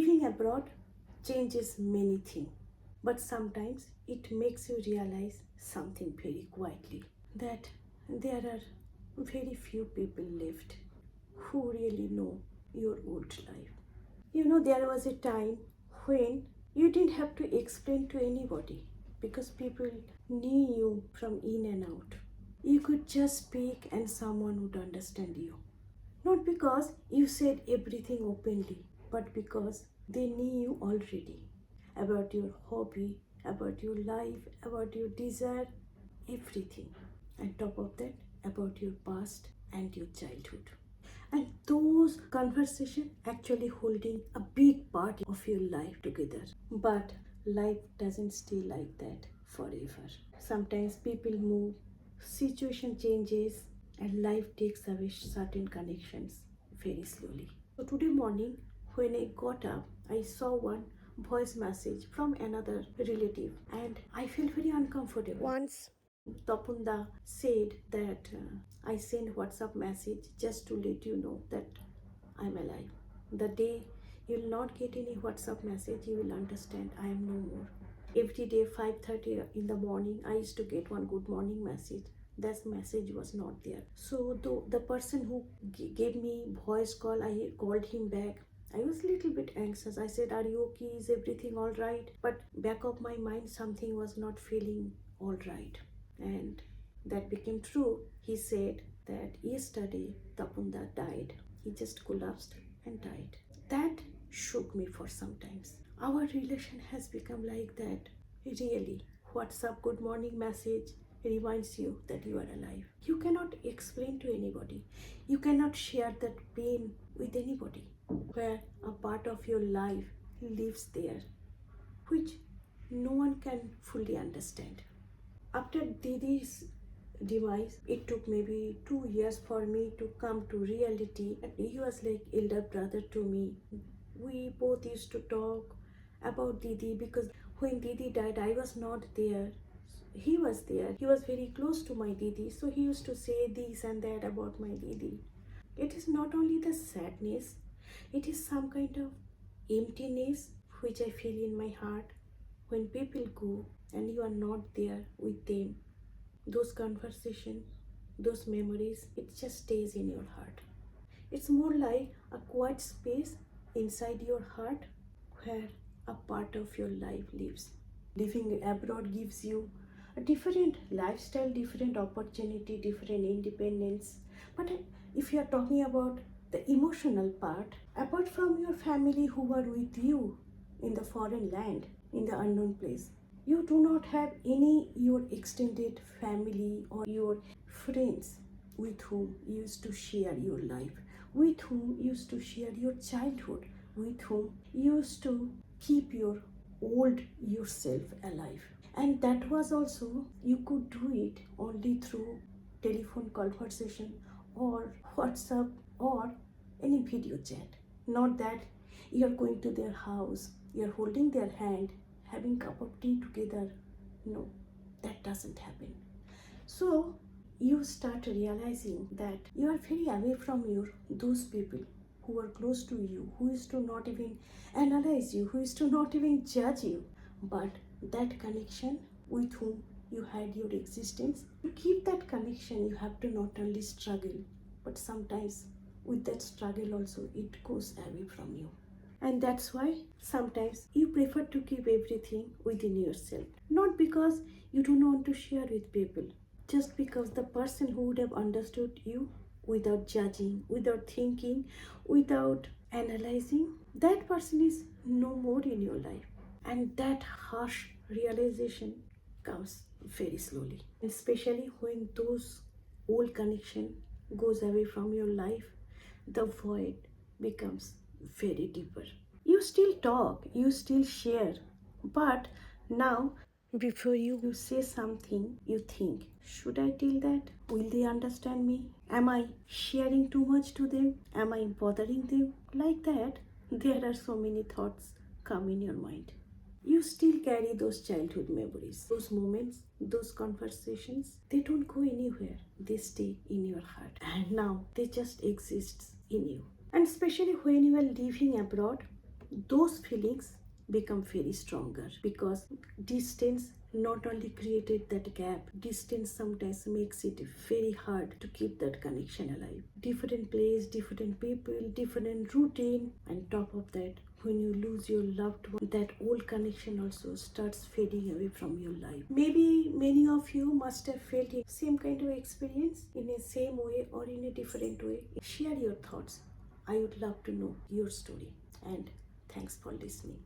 Living abroad changes many things, but sometimes it makes you realize something very quietly, that there are very few people left who really know your old life. There was a time when you didn't have to explain to anybody because people knew you from in and out. You could just speak and someone would understand you. Not because you said everything openly, but because they knew you already, about your hobby, about your life, about your desire, everything. On top of that, about your past and your childhood. And those conversations actually holding a big part of your life together. But life doesn't stay like that forever. Sometimes people move, situation changes, and life takes away certain connections very slowly. So today morning, when I got up, I saw one voice message from another relative, and I felt very uncomfortable. Once Tapunda said that I send WhatsApp message just to let you know that I'm alive. The day you'll not get any WhatsApp message, you will understand I am no more. Every day 5:30 in the morning, I used to get one good morning message. That message was not there. So the person who gave me voice call, I called him back. I was a little bit anxious. I said, "Are you okay? Is everything all right?" But back of my mind, something was not feeling all right. And that became true. He said that yesterday Tapunda died. He just collapsed and died. That shook me for some times. Our relation has become like that. Really, WhatsApp good morning message reminds you that you are alive. You cannot explain to anybody. You cannot share that pain with anybody. Where a part of your life lives there, which no one can fully understand. After Didi's demise, it took maybe 2 years for me to come to reality. He was like elder brother to me. We both used to talk about Didi because when Didi died, I was not there. He was there. He was very close to my Didi, so he used to say this and that about my Didi. It is not only the sadness, it is some kind of emptiness which I feel in my heart when people go and you are not there with them. Those conversations, those memories, it just stays in your heart. It's more like a quiet space inside your heart where a part of your life lives. Living abroad gives you a different lifestyle, different opportunity, different independence. But if you are talking about the emotional part, apart from your family who are with you in the foreign land, in the unknown place, you do not have any your extended family or your friends with whom you used to share your life, with whom you used to share your childhood, with whom you used to keep your old yourself alive. And that was also, you could do it only through telephone conversation or WhatsApp or any video chat. Not that you're going to their house, you're holding their hand, having cup of tea together. No, that doesn't happen. So you start realizing that you are very away from those people who are close to you, who is to not even analyze you, who is to not even judge you, but that connection with whom you had your existence. To keep that connection, you have to not only struggle, but sometimes with that struggle also it goes away from you. And that's why sometimes you prefer to keep everything within yourself. Not because you don't want to share with people, just because the person who would have understood you without judging, without thinking, without analyzing, that person is no more in your life. And that harsh realization comes very slowly. Especially when those old connection goes away from your life, the void becomes very deeper. You still talk, you still share, but now before you say something, you think, should I tell that? Will they understand me? Am I sharing too much to them? Am I bothering them? Like that, there are so many thoughts come in your mind. You still carry those childhood memories, those moments, those conversations. They don't go anywhere. They stay in your heart. And now they just exist in you. And especially when you are living abroad, those feelings become very stronger, because distance not only created that gap, distance sometimes makes it very hard to keep that connection alive. Different place, different people, different routine, and top of that, when you lose your loved one, that old connection also starts fading away from your life. Maybe many of you must have felt the same kind of experience in a same way or in a different way. Share your thoughts. I would love to know your story. And thanks for listening.